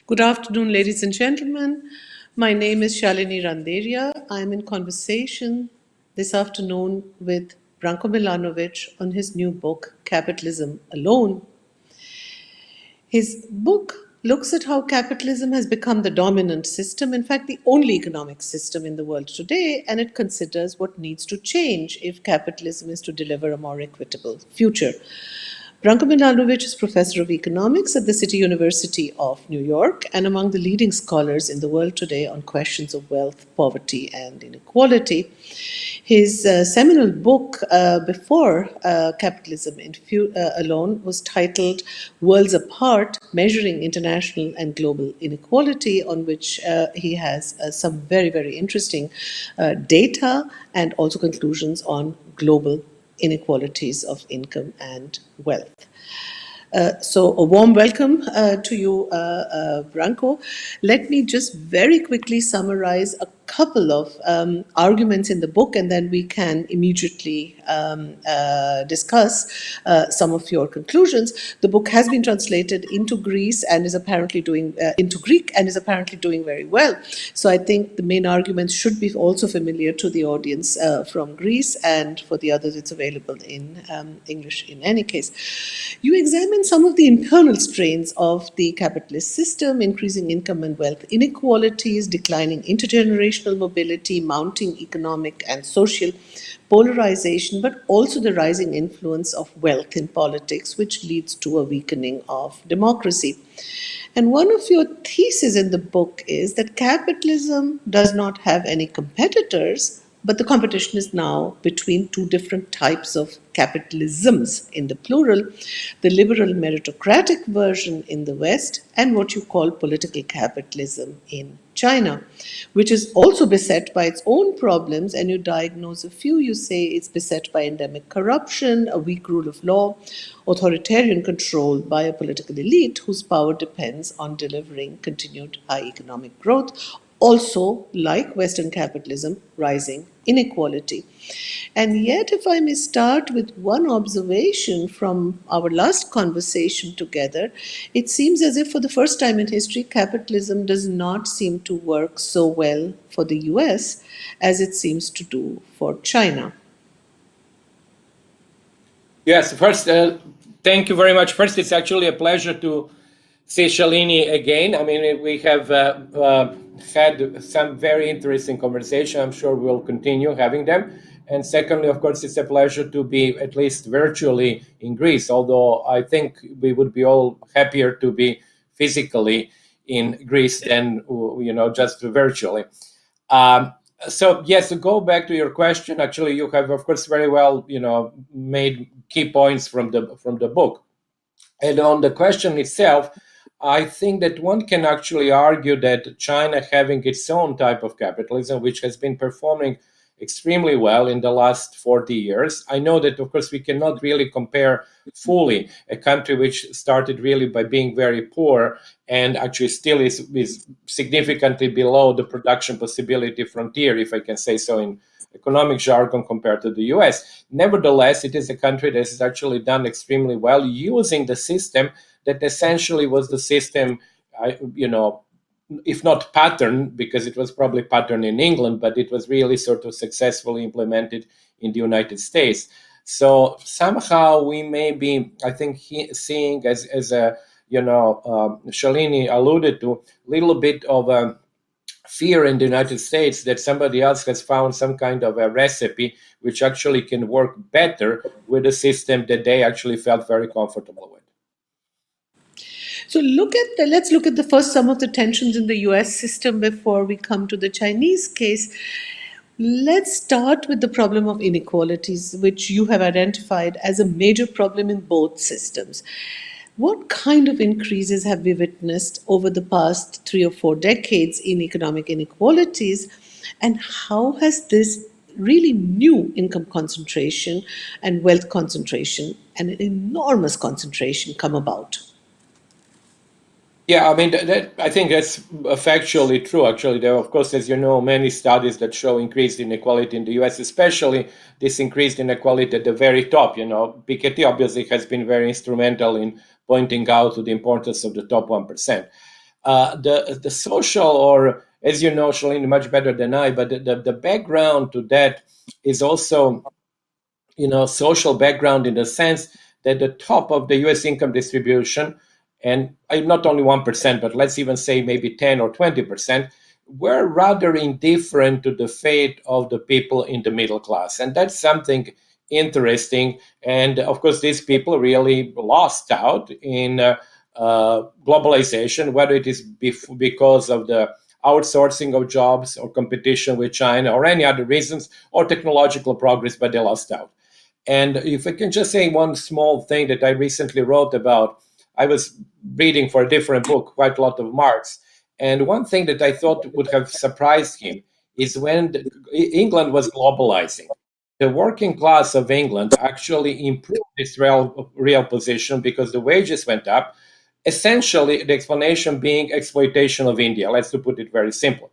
Good afternoon, ladies and gentlemen. My name is Shalini Randeria. I'm in conversation this afternoon with Branco Milanovic on his new book, Capitalism Alone. His book looks at how capitalism has become the dominant system, in fact, the only economic system in the world today, and it considers what needs to change if capitalism is to deliver a more equitable future. Branko Milanovic is professor of economics at the City University of New York and among the leading scholars in the world today on questions of wealth, poverty, and inequality. His seminal book before Capitalism Alone was titled Worlds Apart, Measuring International and Global Inequality, on which he has some very, very interesting data and also conclusions on global inequalities of income and wealth. So a warm welcome to you, Branco. Let me just very quickly summarize a couple of arguments in the book, and then we can immediately discuss some of your conclusions. The book has been translated into Greece and is apparently doing into Greek and is apparently doing very well. So I think the main arguments should be also familiar to the audience from Greece, and for the others, it's available in English in any case. You examine some of the internal strains of the capitalist system: increasing income and wealth inequalities, declining intergenerational mobility, mounting economic and social polarization, but also the rising influence of wealth in politics, which leads to a weakening of democracy. And one of your theses in the book is that capitalism does not have any competitors, but the competition is now between two different types of capitalisms in the plural: the liberal meritocratic version in the West and what you call political capitalism in China, which is also beset by its own problems. And you diagnose a few. You say it's beset by endemic corruption, a weak rule of law, authoritarian control by a political elite whose power depends on delivering continued high economic growth. Also, like Western capitalism, rising inequality. And yet, if I may start with one observation from our last conversation together, it seems as if for the first time in history, capitalism does not seem to work so well for the US as it seems to do for China. Yes, first, thank you very much. First, it's actually a pleasure to see Shalini again. I mean, we have had some very interesting conversation. I'm sure we'll continue having them. And secondly, of course, it's a pleasure to be at least virtually in Greece, although I think we would be all happier to be physically in Greece than, just virtually. So yes, to go back to your question, actually, you have, of course, very well, made key points from the book. And on the question itself, I think that one can actually argue that China, having its own type of capitalism, which has been performing extremely well in the last 40 years. I know that, of course, we cannot really compare fully a country which started really by being very poor and actually still is significantly below the production possibility frontier, if I can say so in economic jargon, compared to the US. Nevertheless, it is a country that has actually done extremely well using the system that essentially was the system, if not pattern, because it was probably pattern in England, but it was really sort of successfully implemented in the United States. So somehow we may be, I think, seeing as a, Shalini alluded to, a little bit of a fear in the United States that somebody else has found some kind of a recipe which actually can work better with a system that they actually felt very comfortable with. So let's look at some of the tensions in the US system before we come to the Chinese case. Let's start with the problem of inequalities, which you have identified as a major problem in both systems. What kind of increases have we witnessed over the past 3 or 4 decades in economic inequalities, and how has this really new income concentration and wealth concentration and an enormous concentration come about? Yeah, I mean, I think that's factually true. Actually, there are, of course, as you know, many studies that show increased inequality in the US, especially this increased inequality at the very top. Piketty obviously has been very instrumental in pointing out to the importance of the top 1%. The social, or as you know, Shalini, much better than I, but the background to that is also, social background in the sense that the top of the U.S. income distribution, and not only 1%, but let's even say maybe 10 or 20%, were rather indifferent to the fate of the people in the middle class. And that's something interesting. And of course, these people really lost out in globalization, whether it is because of the outsourcing of jobs or competition with China or any other reasons or technological progress, but they lost out. And if I can just say one small thing that I recently wrote about, I was reading for a different book quite a lot of Marx. And one thing that I thought would have surprised him is when England was globalizing. The working class of England actually improved its real position because the wages went up. Essentially, the explanation being exploitation of India. Let's to put it very simple.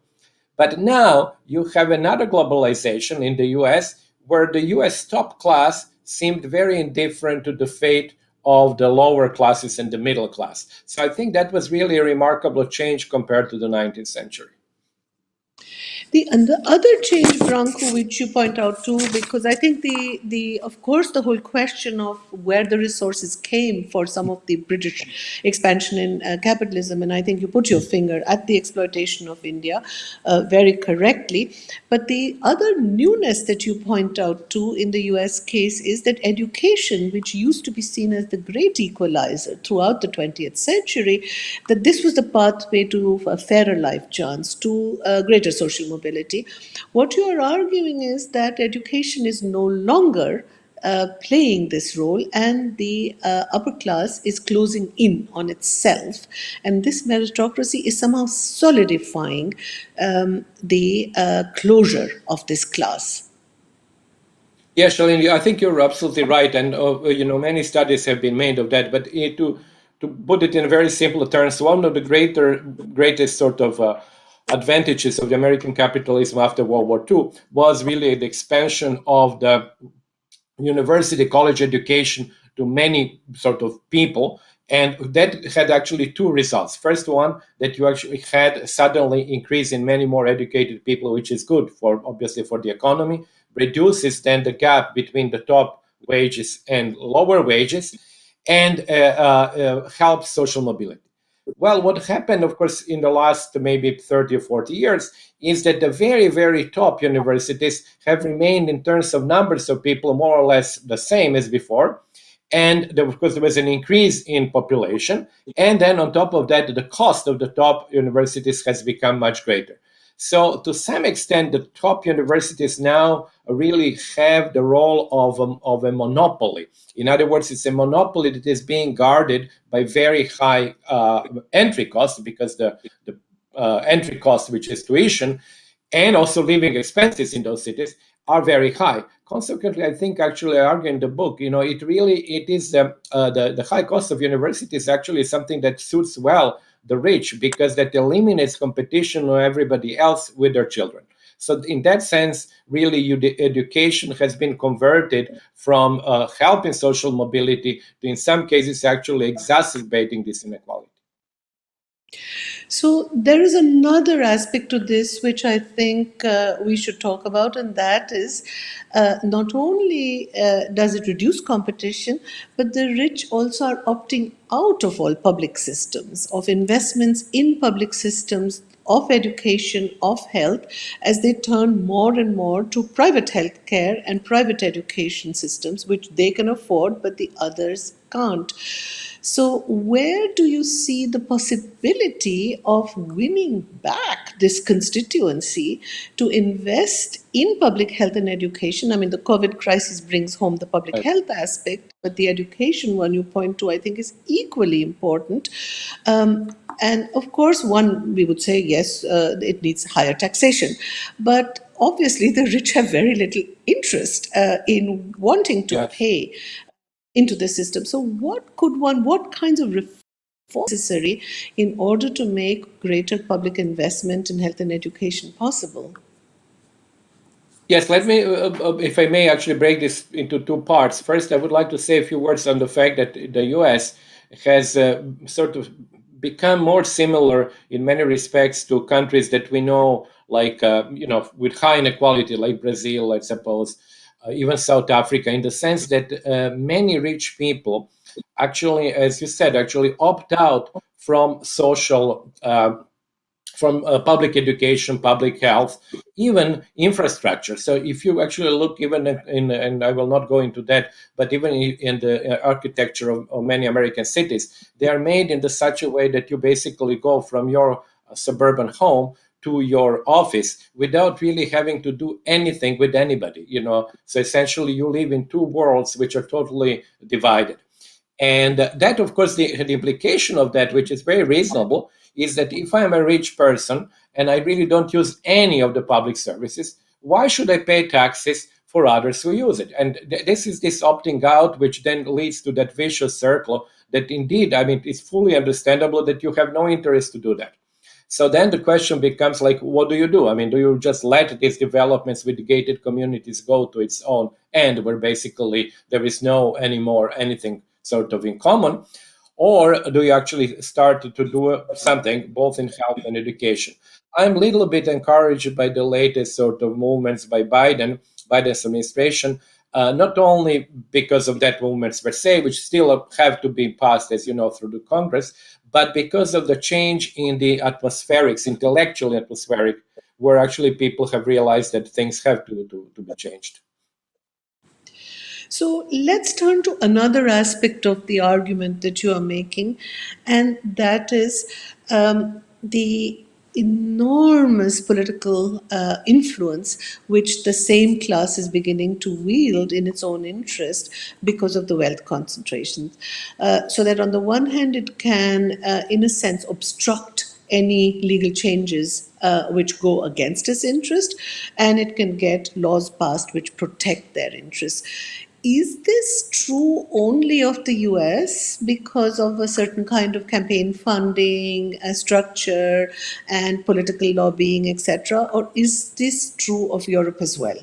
But now you have another globalization in the US where the US top class seemed very indifferent to the fate of the lower classes and the middle class. So I think that was really a remarkable change compared to the 19th century. And the other change, Branco, which you point out too, because I think the of course the whole question of where the resources came for some of the British expansion in capitalism, and I think you put your finger at the exploitation of India very correctly. But the other newness that you point out too in the U.S. case is that education, which used to be seen as the great equalizer throughout the 20th century, that this was the pathway to a fairer life chance, to greater social mobility. What you are arguing is that education is no longer playing this role, and the upper class is closing in on itself. And this meritocracy is somehow solidifying the closure of this class. Yeah, Shalini, I think you're absolutely right, and many studies have been made of that. But to put it in very simple terms, one of the greatest sort of advantages of the American capitalism after World War II was really the expansion of the university college education to many sort of people, and that had actually two results. First one, that you actually had suddenly increase in many more educated people, which is good for obviously for the economy, reduces then the gap between the top wages and lower wages, and helps social mobility. Well, what happened, of course, in the last maybe 30 or 40 years is that the very, very top universities have remained in terms of numbers of people more or less the same as before. And of course, there was an increase in population. And then on top of that, the cost of the top universities has become much greater. So to some extent, the top universities now really have the role of a monopoly. In other words, it's a monopoly that is being guarded by very high entry costs, because the entry cost, which is tuition, and also living expenses in those cities are very high. Consequently, I think actually I argue in the book, it is the high cost of universities actually is something that suits well the rich, because that eliminates competition with everybody else with their children. So in that sense, really, the education has been converted from helping social mobility to, in some cases, actually exacerbating this inequality. So there is another aspect to this which I think we should talk about, and that is not only does it reduce competition, but the rich also are opting out of all public systems, of investments in public systems, of education, of health, as they turn more and more to private healthcare and private education systems, which they can afford, but the others can't. So, where do you see the possibility of winning back this constituency to invest in public health and education? I mean, the COVID crisis brings home the public health aspect, but the education one you point to, I think, is equally important. And of course, we would say, yes, it needs higher taxation. But obviously, the rich have very little interest in wanting to pay into the system. So what kinds of reforms are necessary in order to make greater public investment in health and education possible? Yes, let me, if I may, actually break this into two parts. First, I would like to say a few words on the fact that the US has sort of become more similar in many respects to countries that we know, like, with high inequality, like Brazil, I suppose, even South Africa, in the sense that many rich people actually, as you said, actually opt out from social from public education, public health, even infrastructure. So if you actually look even and I will not go into that, but even in the architecture of many American cities, they are made in such a way that you basically go from your suburban home to your office without really having to do anything with anybody, So essentially you live in two worlds which are totally divided. And that, of course, the implication of that, which is very reasonable, is that if I'm a rich person and I really don't use any of the public services, why should I pay taxes for others who use it? And this is this opting out, which then leads to that vicious circle that indeed, I mean, it's fully understandable that you have no interest to do that. So then the question becomes like, what do you do? I mean, do you just let these developments with gated communities go to its own end, where basically there is no anymore anything sort of in common? Or do you actually start to do something both in health and education? I'm a little bit encouraged by the latest sort of movements by Biden's administration, not only because of that movements per se, which still have to be passed, as you know, through the Congress, but because of the change in the atmospherics, intellectual atmospheric, where actually people have realized that things have to be changed. So let's turn to another aspect of the argument that you are making, and that is the enormous political influence which the same class is beginning to wield in its own interest because of the wealth concentrations. So that on the one hand, it can, in a sense, obstruct any legal changes which go against its interest, and it can get laws passed which protect their interests. Is this true only of the US because of a certain kind of campaign funding, structure, and political lobbying, etc.? Or is this true of Europe as well?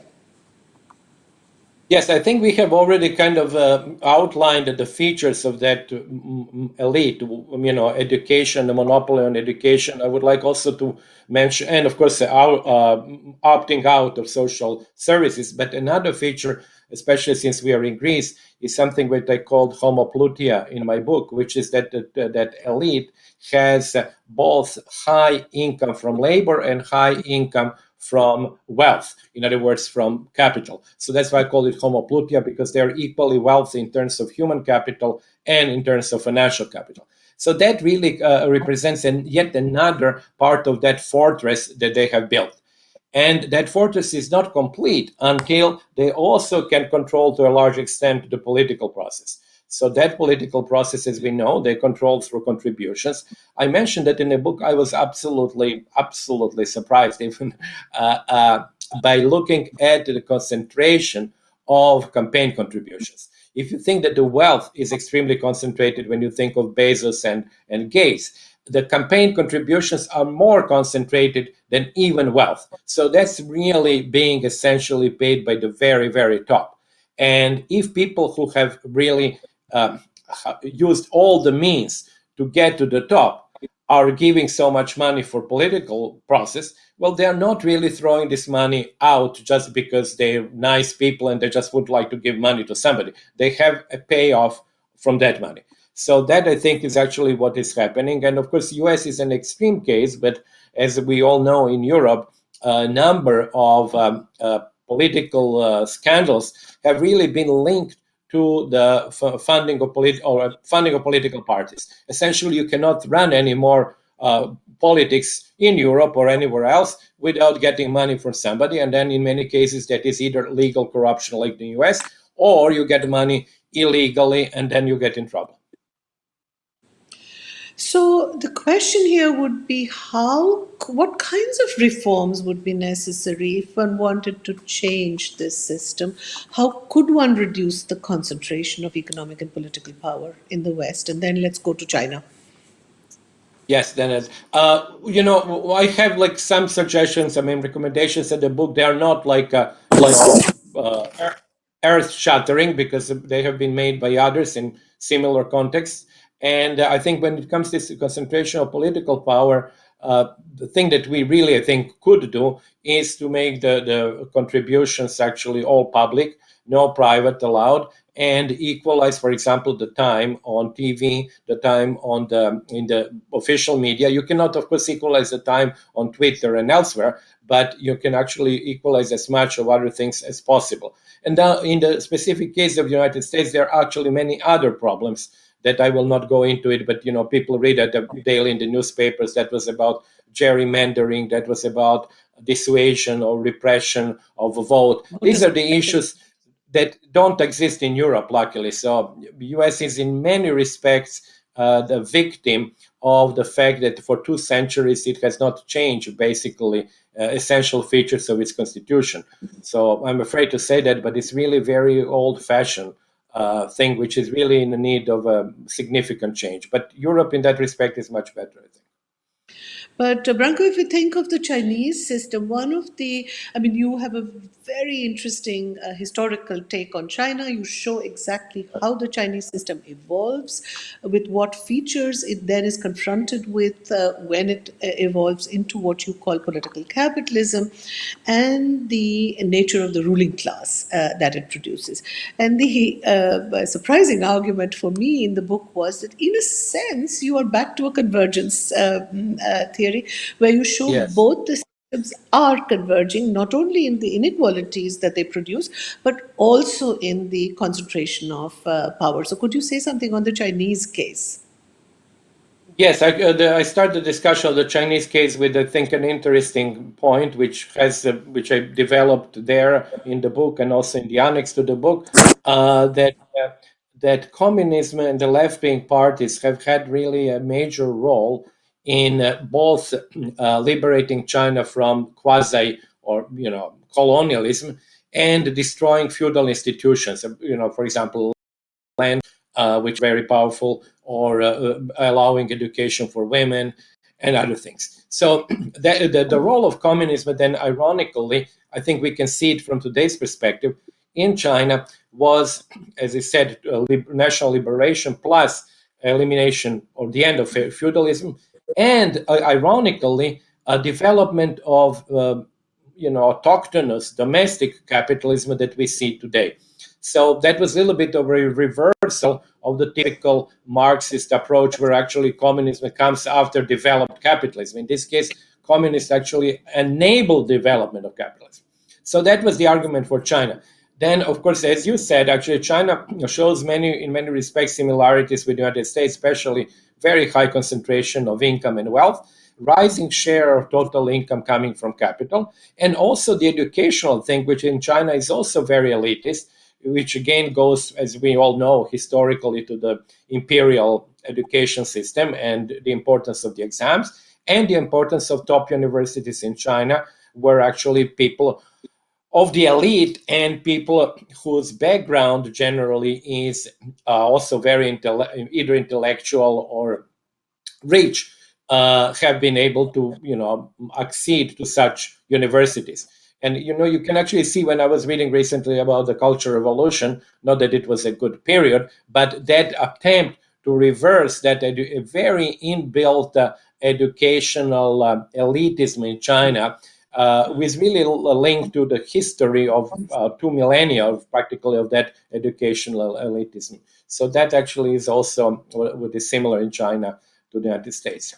Yes, I think we have already kind of outlined the features of that elite, education, the monopoly on education. I would like also to mention, and of course, opting out of social services. But another feature, especially since we are in Greece, is something that I called homoplutia in my book, which is that that elite has both high income from labor and high income from wealth, in other words, from capital. So that's why I call it homoplutia, because they're equally wealthy in terms of human capital and in terms of financial capital. So that really represents yet another part of that fortress that they have built. And that fortress is not complete until they also can control to a large extent the political process. So that political process, as we know, they control through contributions. I mentioned that in the book. I was absolutely surprised even by looking at the concentration of campaign contributions. If you think that the wealth is extremely concentrated when you think of Bezos and Gates, the campaign contributions are more concentrated than even wealth. So that's really being essentially paid by the very, very top. And if people who have really used all the means to get to the top are giving so much money for political process, well, they're not really throwing this money out just because they're nice people and they just would like to give money to somebody. They have a payoff from that money. So that, I think, is actually what is happening. And of course, US is an extreme case, but as we all know, in Europe, a number of political scandals have really been linked to the funding of political parties. Essentially, you cannot run any more politics in Europe or anywhere else without getting money from somebody. And then in many cases, that is either legal corruption like the US, or you get money illegally and then you get in trouble. So the question here would be what kinds of reforms would be necessary if one wanted to change this system? How could one reduce the concentration of economic and political power in the West? And then let's go to China. Yes, Dennis. I have like some suggestions. I mean, recommendations in the book. They are not like earth-shattering because they have been made by others in similar contexts. And I think when it comes to this concentration of political power, the thing that we really, I think, could do is to make the contributions actually all public, no private allowed, and equalize, for example, the time on TV, the time on in the official media. You cannot, of course, equalize the time on Twitter and elsewhere, but you can actually equalize as much of other things as possible. And now, in the specific case of the United States, there are actually many other problems that I will not go into it, but people read it daily in the newspapers. That was about gerrymandering, that was about dissuasion or repression of a vote. These are the issues that don't exist in Europe, luckily. So the US is in many respects the victim of the fact that for 2 centuries it has not changed basically essential features of its constitution. So I'm afraid to say that, but it's really very old-fashioned thing, which is really in the need of a significant change. But Europe, in that respect, is much better, I think. But Branco, if you think of the Chinese system, you have a very interesting historical take on China. You show exactly how the Chinese system evolves, with what features it then is confronted with when it evolves into what you call political capitalism, and the nature of the ruling class that it produces. And the surprising argument for me in the book was that, in a sense, you are back to a convergence theory, where you show Yes. both the systems are converging, not only in the inequalities that they produce, but also in the concentration of power. So, could you say something on the Chinese case? Yes, I start the discussion of the Chinese case with, I think, an interesting point, which I developed there in the book and also in the annex to the book, that communism and the left-wing parties have had really a major role in both liberating China from quasi or colonialism and destroying feudal institutions. For example, land, which is very powerful, or allowing education for women and other things. So the role of communism, then ironically, I think we can see it from today's perspective, in China was, as I said, national liberation plus elimination or the end of feudalism, and ironically, a development of autochthonous domestic capitalism that we see today. So that was a little bit of a reversal of the typical Marxist approach, where actually communism comes after developed capitalism. In this case, communists actually enabled development of capitalism. So that was the argument for China. Then, of course, as you said, actually China shows in many respects similarities with the United States, especially very high concentration of income and wealth, rising share of total income coming from capital, and also the educational thing, which in China is also very elitist, which again goes, as we all know, historically to the imperial education system and the importance of the exams and the importance of top universities in China, where actually people of the elite and people whose background generally is also very either intellectual or rich have been able to accede to such universities. And you can actually see, when I was reading recently about the Cultural Revolution, not that it was a good period, but that attempt to reverse that a very inbuilt educational elitism in China was really linked to the history of 2 millennia of practically of that educational elitism. So that actually is also what is similar in China to the United States.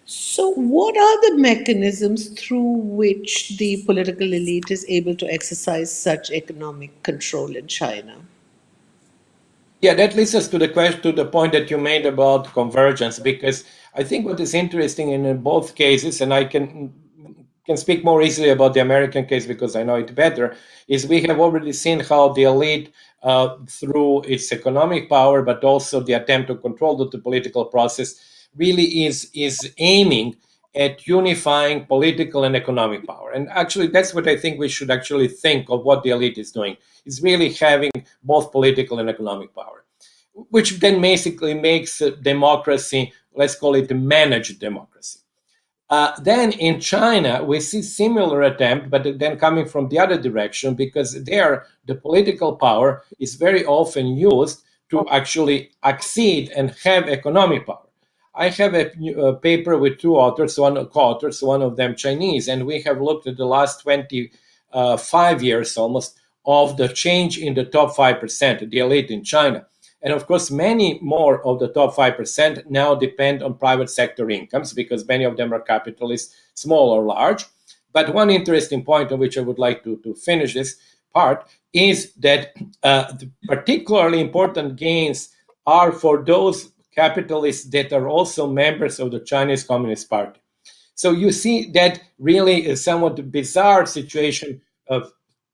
So, what are the mechanisms through which the political elite is able to exercise such economic control in China? Yeah, that leads us to the point that you made about convergence, because I think what is interesting in both cases, and I can speak more easily about the American case because I know it better, is we have already seen how the elite, through its economic power, but also the attempt to control the political process, really is aiming at unifying political and economic power. And actually, that's what I think we should actually think of what the elite is doing. Is really having both political and economic power, which then basically makes democracy, let's call it managed democracy. Then in China, we see similar attempt, but then coming from the other direction, because there the political power is very often used to actually accede and have economic power. I have a paper with two authors, one co-authors, one of them Chinese, and we have looked at the last 25 years almost of the change in the top 5%, the elite in China. And of course, many more of the top 5% now depend on private sector incomes because many of them are capitalists, small or large. But one interesting point on which I would like to finish this part is that the particularly important gains are for those capitalists that are also members of the Chinese Communist Party. So you see that really is somewhat bizarre situation of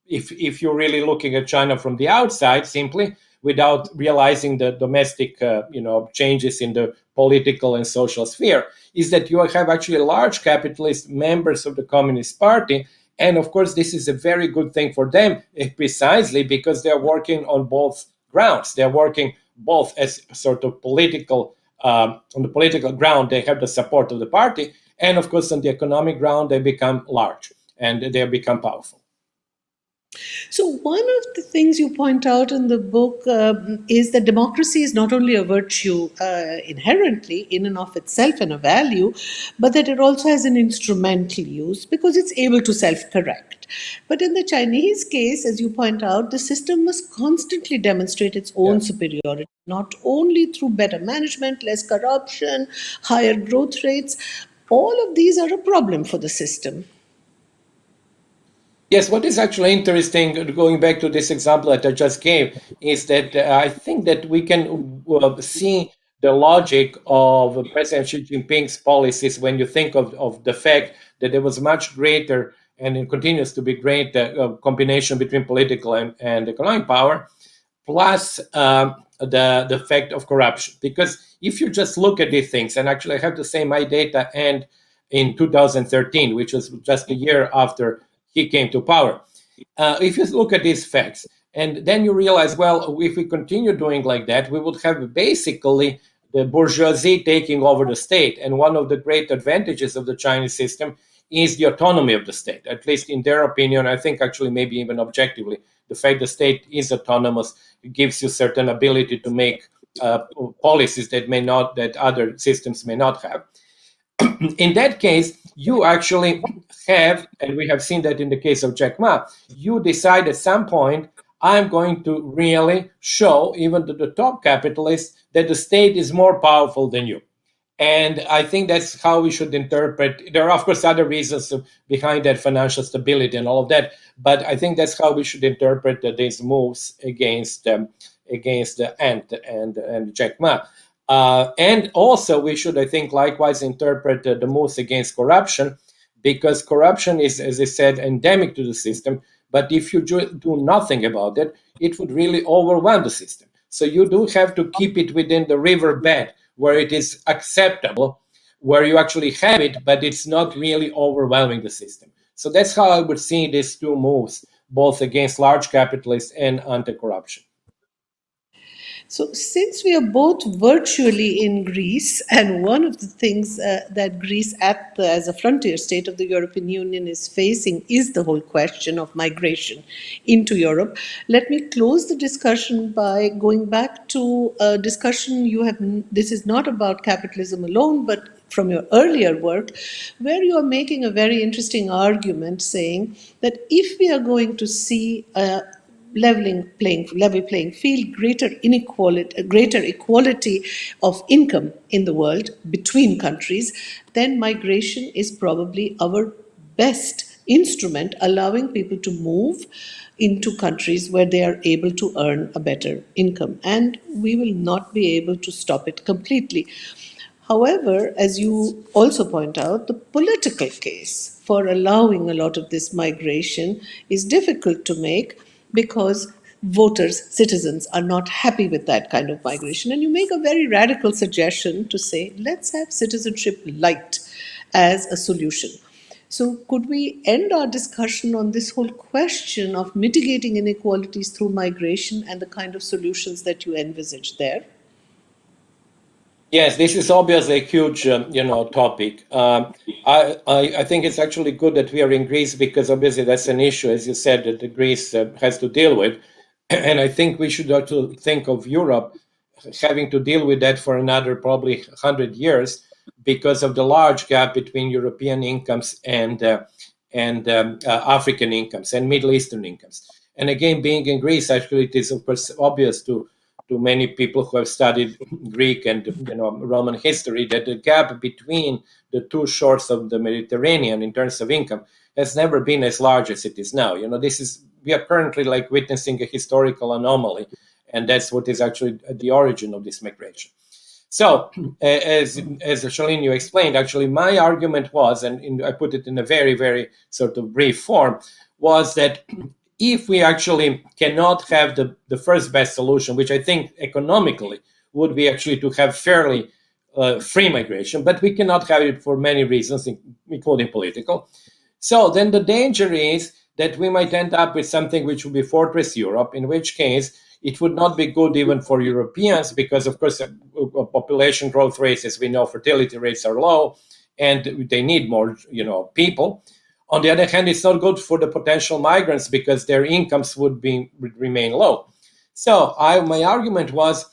if you're really looking at China from the outside simply without realizing the domestic changes in the political and social sphere, is that you have actually large capitalist members of the Communist Party. And of course, this is a very good thing for them, precisely because they're working on both grounds. They're working both as sort of political, on the political ground, they have the support of the party. And of course, on the economic ground, they become large and they become powerful. So, one of the things you point out in the book is that democracy is not only a virtue inherently in and of itself and a value, but that it also has an instrumental use because it's able to self correct. But in the Chinese case, as you point out, the system must constantly demonstrate its own superiority, not only through better management, less corruption, higher growth rates. All of these are a problem for the system. Yes, what is actually interesting, going back to this example that I just gave, is that I think that we can see the logic of President Xi Jinping's policies when you think of the fact that there was much greater, and it continues to be great, combination between political and economic power, plus the fact of corruption. Because if you just look at these things, and actually I have to say my data end in 2013, which was just a year after he came to power. If you look at these facts, and then you realize, well, if we continue doing like that, we would have basically the bourgeoisie taking over the state. And one of the great advantages of the Chinese system is the autonomy of the state, at least in their opinion. I think actually maybe even objectively, the fact the state is autonomous gives you certain ability to make policies that other systems may not have. In that case, you actually have, and we have seen that in the case of Jack Ma, you decide at some point, I'm going to really show even to the top capitalists that the state is more powerful than you. And I think that's how we should interpret. There are, of course, other reasons behind that, financial stability and all of that. But I think that's how we should interpret these moves against Ant and Jack Ma. And also, we should, I think, likewise interpret the moves against corruption, because corruption is, as I said, endemic to the system. But if you do nothing about it, it would really overwhelm the system. So you do have to keep it within the riverbed where it is acceptable, where you actually have it, but it's not really overwhelming the system. So that's how I would see these two moves, both against large capitalists and anti-corruption. So, since we are both virtually in Greece, and one of the things that Greece, as a frontier state of the European Union, is facing is the whole question of migration into Europe, let me close the discussion by going back to a discussion you have. This is not about capitalism alone, but from your earlier work, where you are making a very interesting argument saying that if we are going to see level playing field, greater equality of income in the world between countries, then migration is probably our best instrument, allowing people to move into countries where they are able to earn a better income. And we will not be able to stop it completely. However, as you also point out, the political case for allowing a lot of this migration is difficult to make because voters, citizens are not happy with that kind of migration. And you make a very radical suggestion to say, let's have citizenship light as a solution. So, could we end our discussion on this whole question of mitigating inequalities through migration and the kind of solutions that you envisage there? Yes, this is obviously a huge, topic. I think it's actually good that we are in Greece because obviously that's an issue, as you said, that Greece has to deal with. And I think we should also think of Europe having to deal with that for another probably 100 years because of the large gap between European incomes and African incomes and Middle Eastern incomes. And again, being in Greece, actually, it is of course obvious to many people who have studied Greek and Roman history that the gap between the two shores of the Mediterranean in terms of income has never been as large as it is now. We are currently like witnessing a historical anomaly, and that's what is actually the origin of this migration. So, as Shalini, you explained, actually, my argument was, and I put it in a very, very sort of brief form, was that if we actually cannot have the first best solution, which I think economically would be actually to have fairly free migration, but we cannot have it for many reasons, including political. So then the danger is that we might end up with something which would be Fortress Europe, in which case it would not be good even for Europeans because, of course, population growth rates, as we know, fertility rates are low, and they need more, people. On the other hand, it's not good for the potential migrants because their incomes would remain low. So my argument was,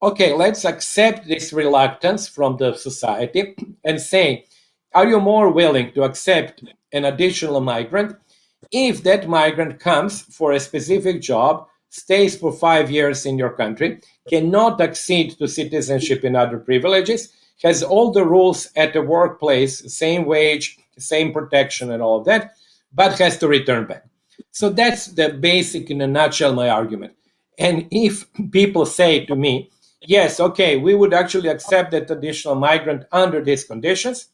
okay, let's accept this reluctance from the society and say, are you more willing to accept an additional migrant if that migrant comes for a specific job, stays for 5 years in your country, cannot accede to citizenship and other privileges, has all the rules at the workplace, same wage, same protection and all of that, but has to return back. So that's the basic, in a nutshell, my argument. And if people say to me, yes, okay, we would actually accept that additional migrant under these conditions,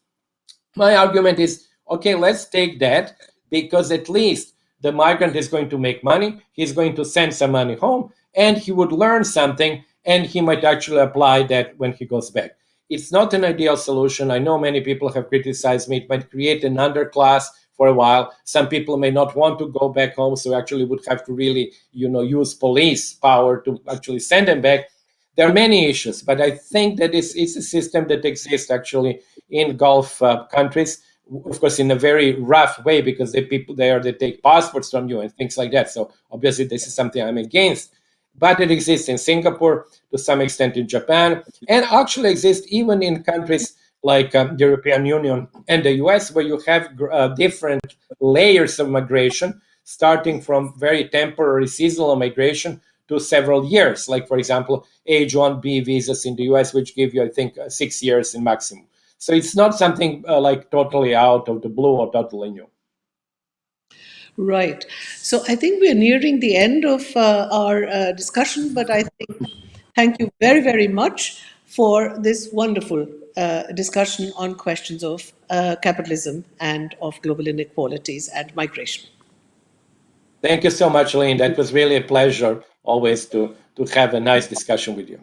my argument is, okay, let's take that, because at least the migrant is going to make money, he's going to send some money home, and he would learn something, and he might actually apply that when he goes back. It's not an ideal solution. I know many people have criticized me. It might create an underclass for a while. Some people may not want to go back home, so actually would have to really, use police power to actually send them back. There are many issues, but I think that it's a system that exists actually in Gulf countries, of course, in a very rough way, because the people there, they take passports from you and things like that. So obviously this is something I'm against. But it exists in Singapore, to some extent in Japan, and actually exists even in countries like the European Union and the US, where you have different layers of migration, starting from very temporary seasonal migration to several years. Like, for example, H-1B visas in the US, which give you, I think, 6 years in maximum. So it's not something like totally out of the blue or totally new. Right. So I think we're nearing the end of our discussion, but I think thank you very, very much for this wonderful discussion on questions of capitalism and of global inequalities and migration. Thank you so much, Lynn. That was really a pleasure always to have a nice discussion with you.